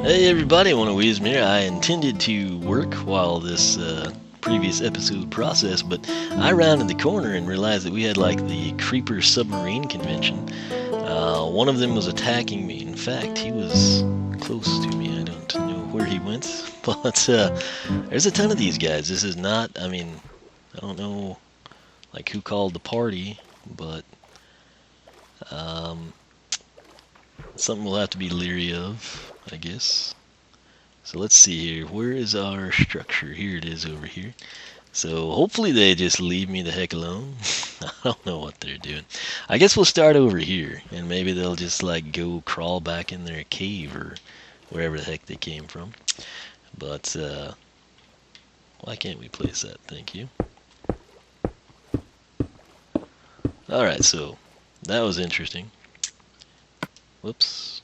Hey everybody, One here. I intended to work while this previous episode processed, but I rounded the corner and realized that we had like the Creeper Submarine Convention. One of them was attacking me. In fact, he was close to me. I don't know where he went, but there's a ton of these guys. This is not, I don't know like who called the party, but um, something we'll have to be leery of, I guess. So let's see here. Where is our structure? Here it is over here. So hopefully they just leave me the heck alone. I don't know what they're doing. I guess we'll start over here, and maybe they'll just like go crawl back in their cave or wherever the heck they came from. But why can't we place that? Thank you. Alright, so that was interesting. Whoops.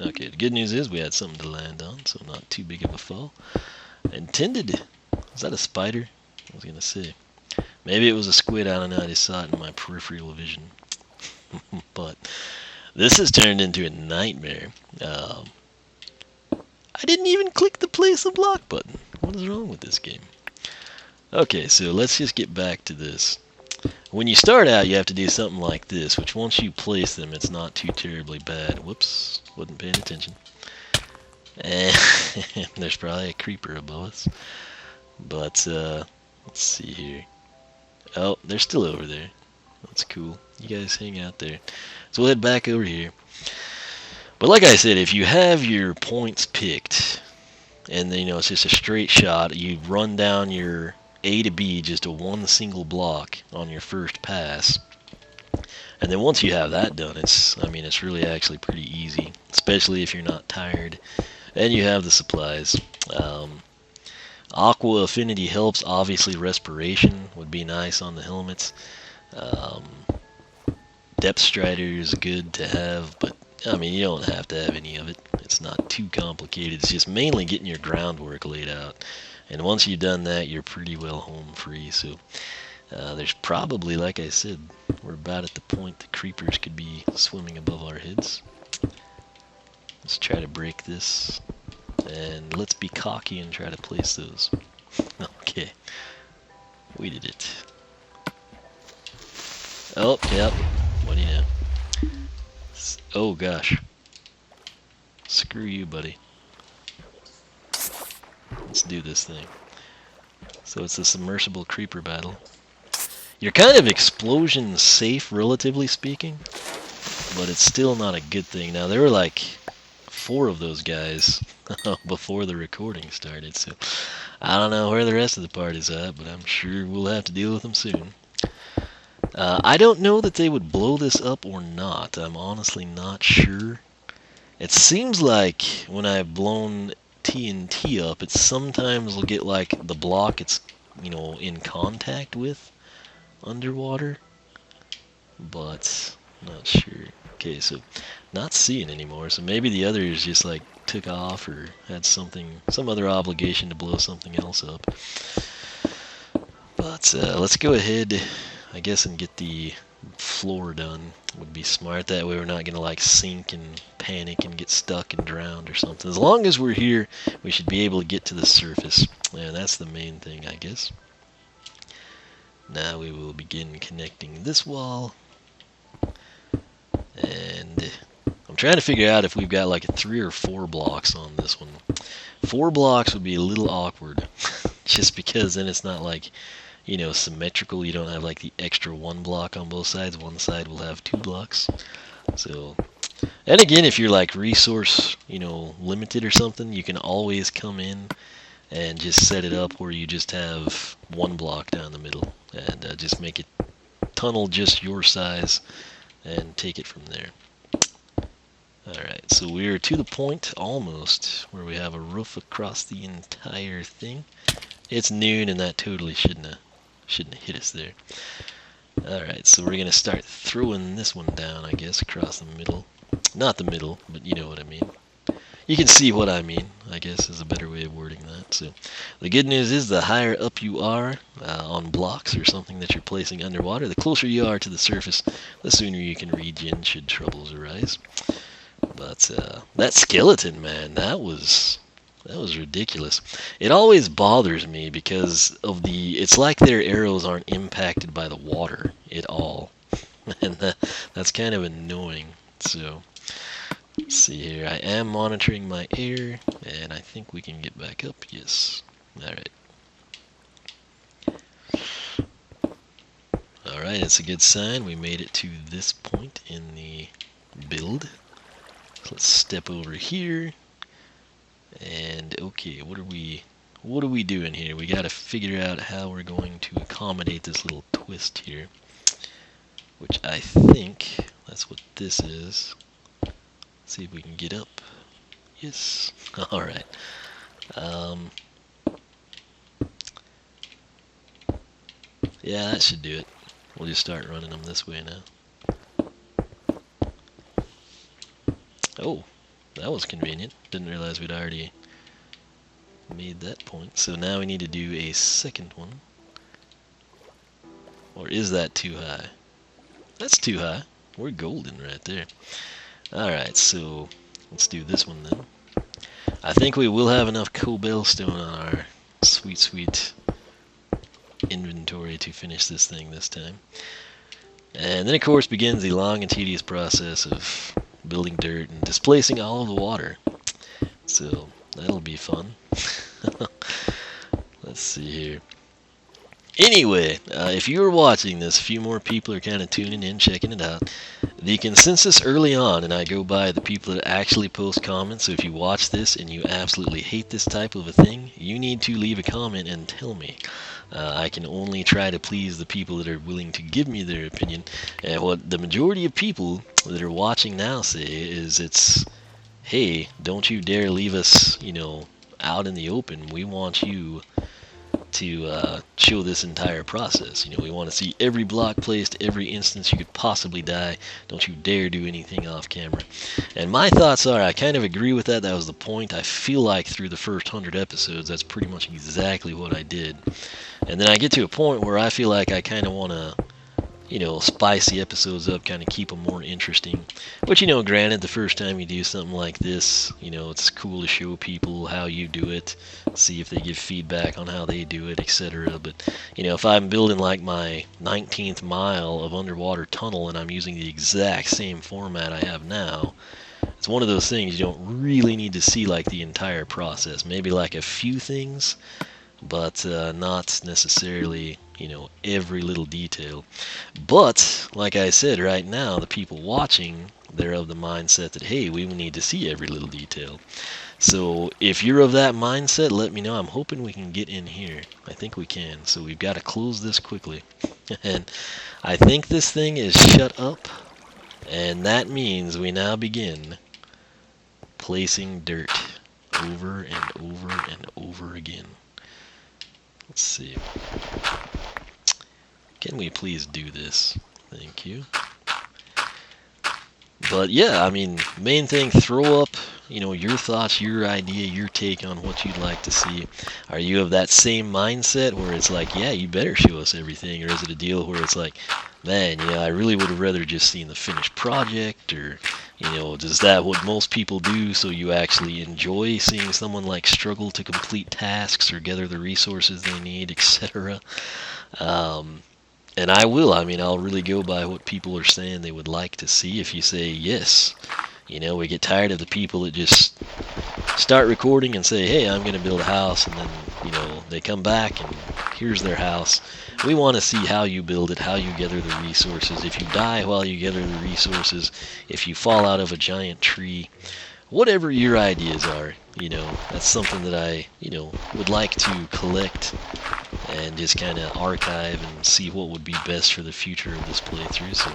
Okay, the good news is we had something to land on, so not too big of a fall. Intended. Is that a spider? I was gonna say. Maybe it was a squid. I don't know. I just saw it in my peripheral vision. But this has turned into a nightmare. I didn't even click the place a block button. What is wrong with this game? Okay, so let's just get back to this. When you start out, you have to do something like this, which once you place them, it's not too terribly bad. Whoops, wasn't paying attention. And there's probably a creeper above us. But, let's see here. Oh, they're still over there. That's cool. You guys hang out there. So we'll head back over here. But like I said, if you have your points picked, and then, it's just a straight shot, you run down your A to B just a one single block on your first pass. And then once you have that done, it's really actually pretty easy, especially if you're not tired and you have the supplies. Aqua affinity helps. Obviously, respiration would be nice on the helmets. Depth strider is good to have, but you don't have to have any of it. It's not too complicated. It's just mainly getting your groundwork laid out. And once you've done that, you're pretty well home free. So there's probably, like I said, we're about at the point the creepers could be swimming above our heads. Let's try to break this. And let's be cocky and try to place those. Okay. We did it. Oh, yep. What do you know? Oh, gosh. Screw you, buddy. Let's do this thing. So it's a submersible creeper battle. You're kind of explosion safe, relatively speaking, but it's still not a good thing. Now, there were like 4 of those guys before the recording started, so I don't know where the rest of the party's at, but I'm sure we'll have to deal with them soon. I don't know that they would blow this up or not. I'm honestly not sure. It seems like when I've blown TNT up, it sometimes will get like the block it's, in contact with underwater, but not sure. Okay, so not seeing anymore, so maybe the others just like took off or had some other obligation to blow something else up. But let's go ahead, I guess, and get the floor done. Would be smart. That way we're not gonna like sink and panic and get stuck and drowned or something. As long as we're here, we should be able to get to the surface, and that's the main thing, I guess. Now we will begin connecting this wall, and I'm trying to figure out if we've got like 3 or 4 blocks on this one. 4 blocks would be a little awkward, just because then it's not like, symmetrical. You don't have like the extra 1 block on both sides. One side will have 2 blocks. So, and again, if you're like resource, limited or something, you can always come in and just set it up where you just have 1 block down the middle, and just make it tunnel just your size and take it from there. Alright, so we're to the point almost where we have a roof across the entire thing. It's noon and that totally shouldn't have hit us there. Alright, so we're gonna start throwing this one down, I guess, across the middle. Not the middle, but you know what I mean. You can see what I mean, I guess, is a better way of wording that. So the good news is the higher up you are on blocks or something that you're placing underwater, the closer you are to the surface, the sooner you can regen should troubles arise. But that skeleton, man, that was ridiculous. It always bothers me because of it's like their arrows aren't impacted by the water at all. And that's kind of annoying. So, let's see here. I am monitoring my air, and I think we can get back up. Yes. Alright. Alright, it's a good sign. We made it to this point in the build. So let's step over here. And okay, what are we doing here? We got to figure out how we're going to accommodate this little twist here, which I think that's what this is. Let's see if we can get up. Yes. All right. Yeah, that should do it. We'll just start running them this way now. Oh, that was convenient. Didn't realize we'd already made that point. So now we need to do a second one. Or is that too high? That's too high. We're golden right there. Alright, so let's do this one then. I think we will have enough cobblestone on our sweet inventory to finish this thing this time. And then of course begins the long and tedious process of building dirt and displacing all of the water. So that'll be fun. Let's see here. Anyway, if you are watching this, a few more people are kind of tuning in, checking it out. The consensus early on, and I go by the people that actually post comments, so if you watch this and you absolutely hate this type of a thing, you need to leave a comment and tell me. I can only try to please the people that are willing to give me their opinion. And what the majority of people that are watching now say is it's, hey, don't you dare leave us, out in the open. We want you to show this entire process. We want to see every block placed, every instance you could possibly die. Don't you dare do anything off camera. And my thoughts are, I kind of agree with that. That was the point. I feel like through the first 100 episodes, that's pretty much exactly what I did. And then I get to a point where I feel like I kind of want to, spice the episodes up, kind of keep them more interesting. But, granted, the first time you do something like this, it's cool to show people how you do it, see if they give feedback on how they do it, etc. But, if I'm building like my 19th mile of underwater tunnel and I'm using the exact same format I have now, it's one of those things you don't really need to see like the entire process. Maybe like a few things, but not necessarily, every little detail. But, like I said, right now, the people watching, they're of the mindset that, hey, we need to see every little detail. So, if you're of that mindset, let me know. I'm hoping we can get in here. I think we can. So, we've got to close this quickly. And I think this thing is shut up. And that means we now begin placing dirt over and over and over again. Let's see. Can we please do this? Thank you. But yeah, I mean, main thing, throw up, your thoughts, your idea, your take on what you'd like to see. Are you of that same mindset where it's like, yeah, you better show us everything? Or is it a deal where it's like, man, I really would have rather just seen the finished project? Or, is that what most people do, so you actually enjoy seeing someone like struggle to complete tasks or gather the resources they need, etc.? And I'll really go by what people are saying they would like to see. If you say yes, we get tired of the people that just start recording and say, hey, I'm going to build a house, and then, they come back and here's their house. We want to see how you build it, how you gather the resources. If you die while you gather the resources, if you fall out of a giant tree, whatever your ideas are, that's something that I, would like to collect and just kind of archive and see what would be best for the future of this playthrough. So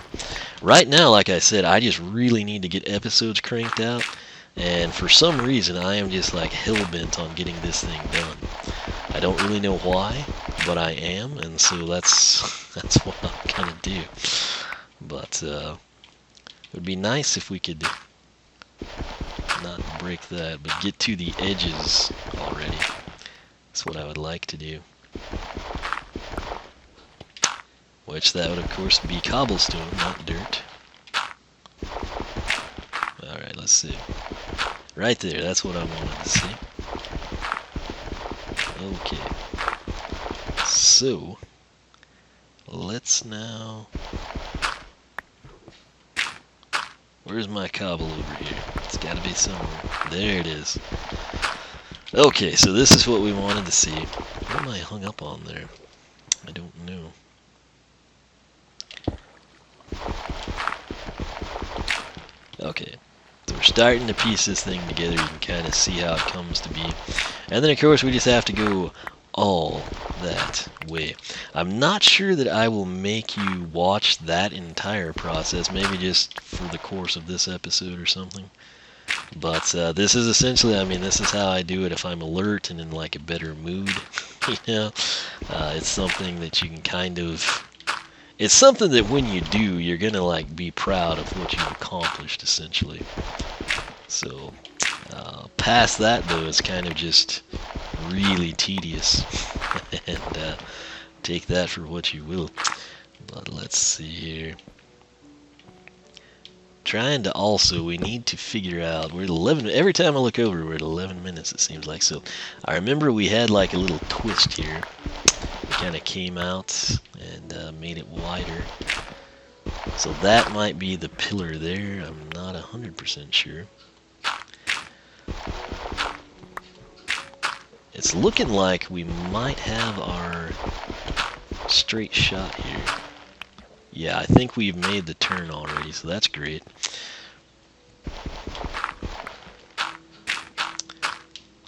right now, like I said, I just really need to get episodes cranked out, and for some reason I am just like hell-bent on getting this thing done. I don't really know why, but I am, and so that's what I'm gonna do. But it would be nice if we could not break that, but get to the edges already. That's what I would like to do. Which that would of course be cobblestone, not dirt. Alright, let's see. Right there, that's what I wanted to see. Okay. So, let's now... Where's my cobble over here? It's gotta be somewhere. There it is. Okay, so this is what we wanted to see. What am I hung up on there? I don't know. Okay, so we're starting to piece this thing together. You can kind of see how it comes to be. And then, of course, we just have to go all that way. I'm not sure that I will make you watch that entire process, maybe just for the course of this episode or something. But this is essentially, I mean, this is how I do it if I'm alert and in like a better mood. You know, it's something that you can kind of, it's something that when you do, you're gonna like be proud of what you've accomplished, essentially. So, past that though, it's kind of just really tedious, and take that for what you will. But let's see here. Trying to also, we need to figure out, we're at 11, every time I look over, we're at 11 minutes, it seems like. So, I remember we had like a little twist here. We kind of came out and made it wider. So that might be the pillar there, I'm not 100% sure. It's looking like we might have our straight shot here. Yeah, I think we've made the turn already, so that's great.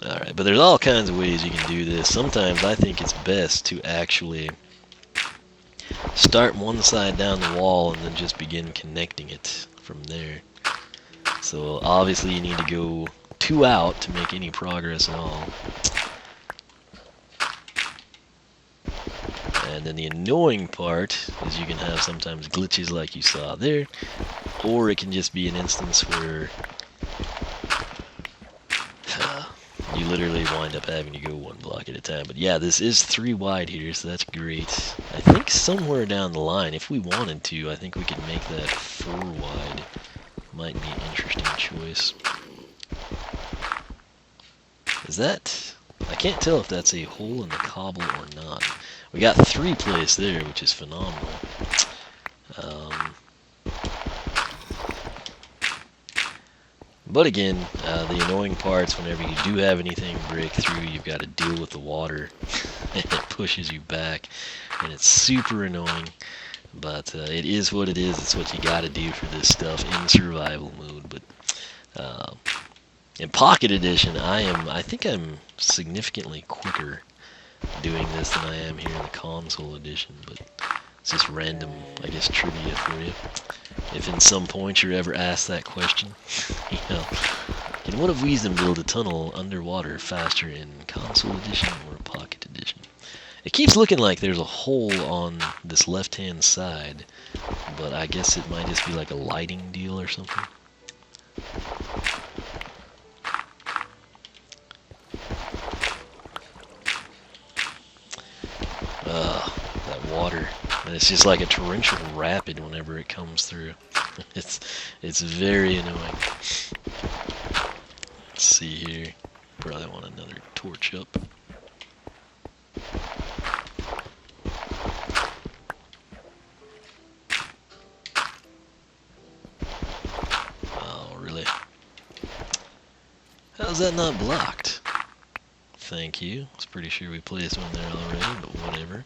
Alright, but there's all kinds of ways you can do this. Sometimes I think it's best to actually start one side down the wall and then just begin connecting it from there. So obviously you need to go 2 out to make any progress at all. And then the annoying part is you can have sometimes glitches like you saw there, or it can just be an instance where you literally wind up having to go 1 block at a time. But yeah, this is 3 wide here, so that's great. I think somewhere down the line, if we wanted to, I think we could make that 4 wide. Might be an interesting choice. Is that... I can't tell if that's a hole in the cobble or not. We got 3 placed there, which is phenomenal. But again, the annoying parts, whenever you do have anything break through, you've got to deal with the water, and it pushes you back, and it's super annoying. But it is what it is. It's what you got to do for this stuff in survival mode. But in Pocket Edition, I think I'm significantly quicker doing this than I am here in the Console Edition, but it's just random, I guess, trivia for you. If in some point you're ever asked that question, you know, can one of Wisdom build a tunnel underwater faster in Console Edition or Pocket Edition? It keeps looking like there's a hole on this left-hand side, but I guess it might just be like a lighting deal or something. That water. And it's just like a torrential rapid whenever it comes through. It's very annoying. Let's see here. Probably want another torch up. Oh, really? How's that not blocked? Thank you. I was pretty sure we placed one there already, but whatever.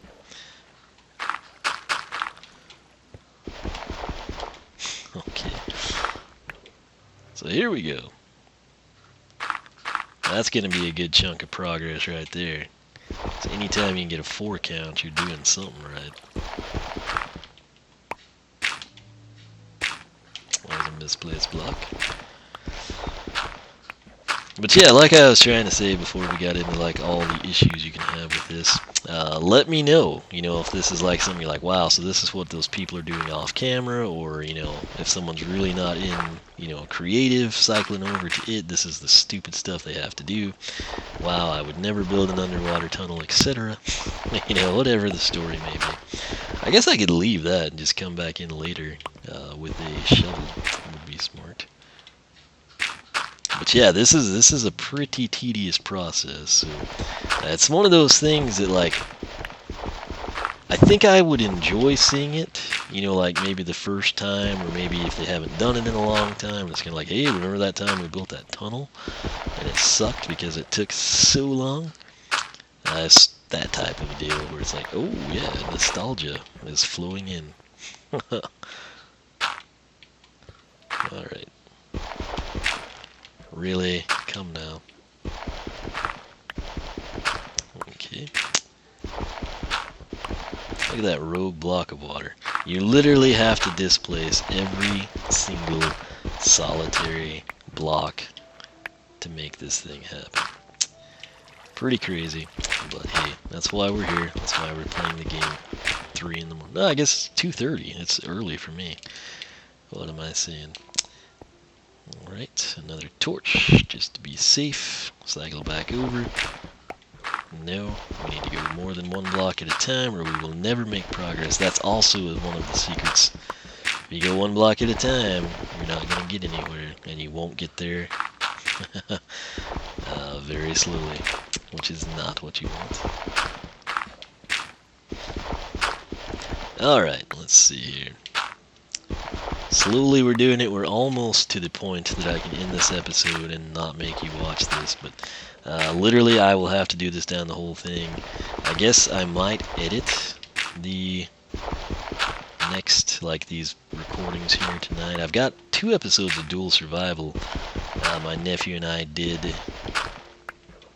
Okay. So here we go. That's going to be a good chunk of progress right there. So anytime you can get a 4 count, you're doing something right. That was a misplaced block. But yeah, like I was trying to say before we got into like all the issues you can have with this, let me know, you know, if this is like something you're like, wow, so this is what those people are doing off camera, or, you know, if someone's really not in, you know, creative, cycling over to it, this is the stupid stuff they have to do. Wow, I would never build an underwater tunnel, etc. You know, whatever the story may be. I guess I could leave that and just come back in later with a shovel. Would be smart. yeah, this is a pretty tedious process. So it's one of those things that like I think I would enjoy seeing it. You know, like maybe the first time, or maybe if they haven't done it in a long time, it's kind of like, hey, remember that time we built that tunnel and it sucked because it took so long? It's that type of a deal where it's like, oh yeah, nostalgia is flowing in. Alright. Really? Come now. Okay. Look at that rogue block of water. You literally have to displace every single solitary block to make this thing happen. Pretty crazy, but hey, that's why we're here. That's why we're playing the game 3 in the morning. No, I guess 2:30. It's early for me. What am I saying? Alright, another torch, just to be safe. Cycle back over. No, we need to go more than one block at a time or we will never make progress. That's also one of the secrets. If you go one block at a time, you're not going to get anywhere, and you won't get there very slowly, which is not what you want. Alright, let's see here. Slowly we're doing it. We're almost to the point that I can end this episode and not make you watch this, but literally I will have to do this down the whole thing. I guess I might edit the next, like, these recordings here tonight. I've got 2 episodes of Dual Survival. My nephew and I did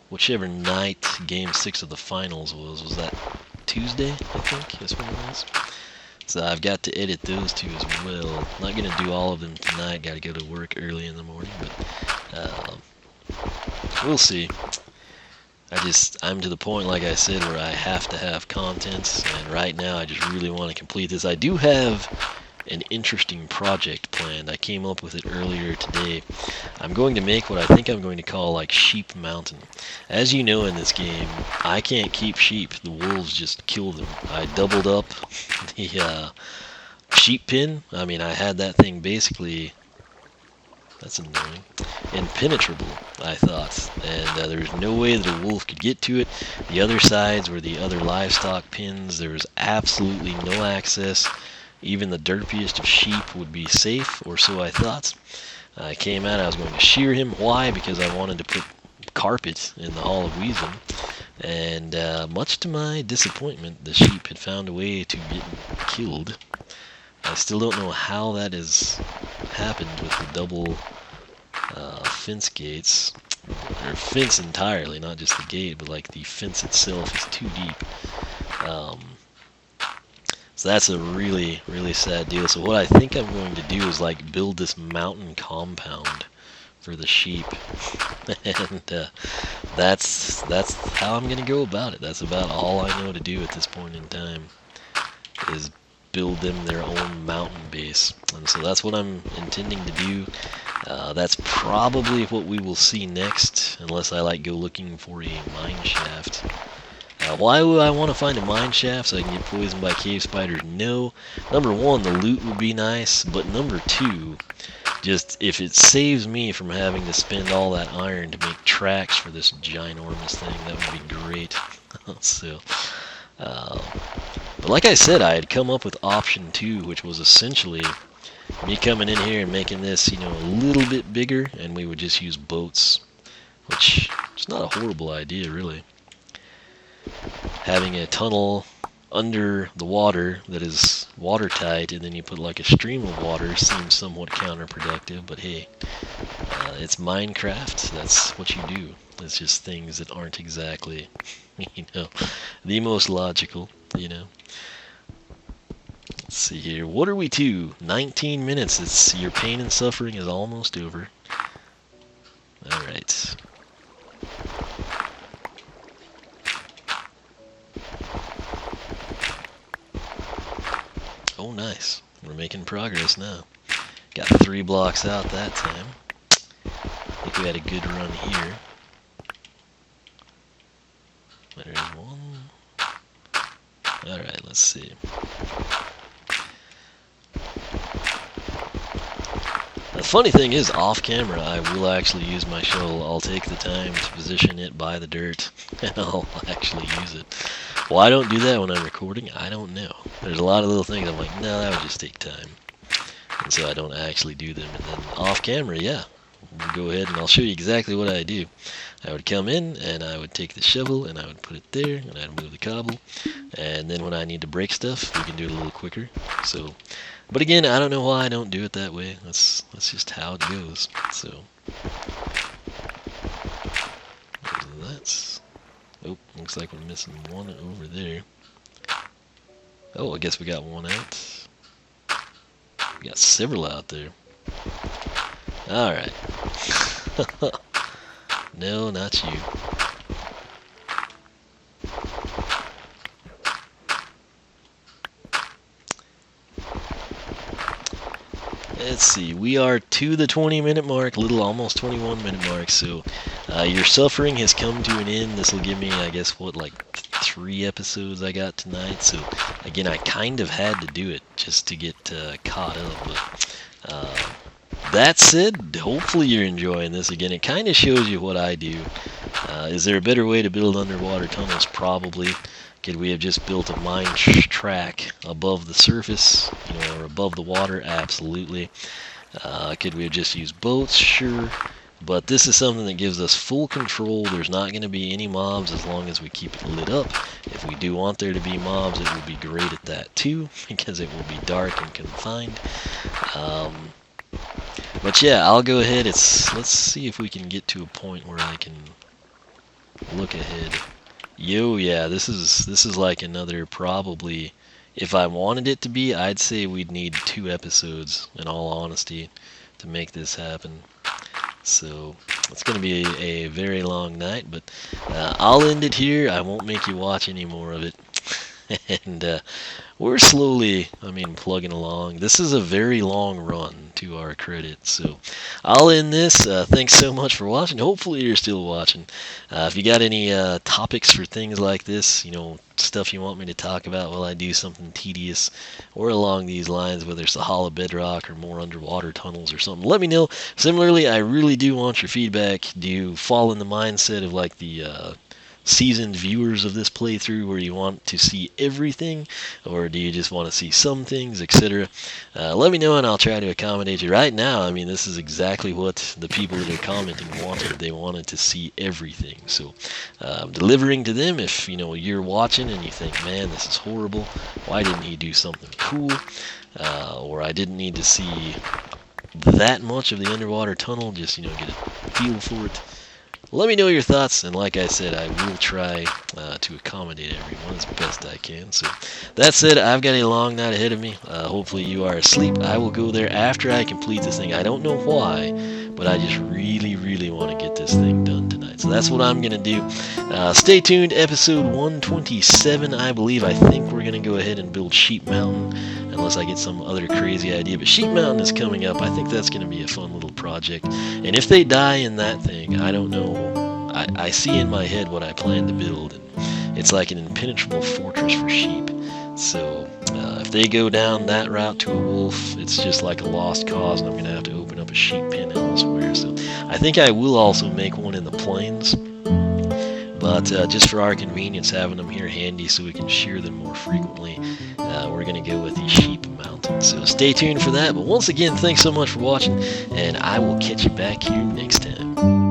whichever night Game 6 of the finals was. Was that Tuesday, I think? That's when it was. So I've got to edit those 2 as well. Not going to do all of them tonight. Got to go to work early in the morning, but we'll see. I'm to the point, like I said, where I have to have content, and right now I just really want to complete this. I do have an interesting project planned. I came up with it earlier today. I'm going to make what I think I'm going to call like Sheep Mountain. As you know, in this game, I can't keep sheep. The wolves just kill them. I doubled up the sheep pen. I mean, I had that thing basically, that's annoying, impenetrable, I thought, and there was no way that a wolf could get to it. The other sides were the other livestock pens. There was absolutely no access. Even the derpiest of sheep would be safe, or so I thought. I came out, I was going to shear him. Why? Because I wanted to put carpet in the Hall of Wisdom, and much to my disappointment, the sheep had found a way to get killed. I still don't know how that has happened with the double fence gates, or fence entirely, not just the gate, but like the fence itself is too deep. So that's a really, really sad deal. So what I think I'm going to do is like build this mountain compound for the sheep, and that's how I'm going to go about it. That's about all I know to do at this point in time, is build them their own mountain base. And so that's what I'm intending to do. That's probably what we will see next, unless I like go looking for a mine shaft. Why would I want to find a mine shaft so I can get poisoned by cave spiders? No. Number 1, the loot would be nice, but number 2, just if it saves me from having to spend all that iron to make tracks for this ginormous thing, that would be great. So, but like I said, I had come up with option 2, which was essentially me coming in here and making this, you know, a little bit bigger, and we would just use boats, which is not a horrible idea, really. Having a tunnel under the water that is watertight, and then you put like a stream of water, seems somewhat counterproductive, but hey, it's Minecraft. That's what you do. It's just things that aren't exactly, you know, the most logical, you know. Let's see here. What are we to? 19 minutes. It's your pain and suffering is almost over. Alright. Oh, nice. We're making progress now. Got 3 blocks out that time. I think we had a good run here. There's one. Alright, let's see. The funny thing is, off camera, I will actually use my shovel. I'll take the time to position it by the dirt, and I'll actually use it. Why I don't do that when I'm recording, I don't know. There's a lot of little things I'm like, no, that would just take time. And so I don't actually do them. And then off camera, yeah, we'll go ahead and I'll show you exactly what I do. I would come in and I would take the shovel and I would put it there and I'd move the cobble. And then when I need to break stuff, we can do it a little quicker. So, but again, I don't know why I don't do it that way. That's just how it goes. So that's. Oh, looks like we're missing one over there. Oh, I guess we got one out. We got several out there. Alright. No, not you. Let's see, we are to the 20-minute mark, almost 21-minute mark, so your suffering has come to an end. This will give me, I guess, what, like 3 episodes I got tonight, so again, I kind of had to do it just to get caught up, but that said, hopefully you're enjoying this. Again, it kind of shows you what I do. Is there a better way to build underwater tunnels? Probably. Could we have just built a mine track above the surface, or above the water? Absolutely. Could we have just used boats? Sure. But this is something that gives us full control. There's not going to be any mobs as long as we keep it lit up. If we do want there to be mobs, it will be great at that too, because it will be dark and confined. But yeah, I'll go ahead. Let's see if we can get to a point where I can look ahead. Yeah, this is like another, probably, if I wanted it to be, I'd say we'd need 2 episodes, in all honesty, to make this happen. So it's going to be a very long night, but I'll end it here. I won't make you watch any more of it. And we're slowly, plugging along. This is a very long run, to our credit. So I'll end this. Thanks so much for watching. Hopefully you're still watching. If you got any topics for things like this, stuff you want me to talk about while I do something tedious or along these lines, whether it's the hollow bedrock or more underwater tunnels or something, let me know. Similarly, I really do want your feedback. Do you fall in the mindset of like the seasoned viewers of this playthrough where you want to see everything, or do you just want to see some things, etc.? Let me know and I'll try to accommodate you. Right now, this is exactly what the people that are commenting wanted. They wanted to see everything, so I'm delivering to them. If you're watching and you think, man, this is horrible, why didn't he do something cool, or I didn't need to see that much of the underwater tunnel, just get a feel for it. Let me know your thoughts, and like I said, I will try to accommodate everyone as best I can. So that said, I've got a long night ahead of me. Hopefully you are asleep. I will go there after I complete this thing. I don't know why, but I just really, really want to get this thing done tonight. So that's what I'm going to do. Stay tuned. Episode 127, I believe. I think we're going to go ahead and build Sheep Mountain, unless I get some other crazy idea. But Sheep Mountain is coming up. I think that's going to be a fun little project. And if they die in that thing, I don't know. I see in my head what I plan to build, and it's like an impenetrable fortress for sheep. So if they go down that route to a wolf, it's just like a lost cause, and I'm going to have to open up a sheep pen elsewhere. So I think I will also make one in the plains. But just for our convenience, having them here handy so we can shear them more frequently, we're going to go with the Sheep Mountain. So stay tuned for that. But once again, thanks so much for watching, and I will catch you back here next time.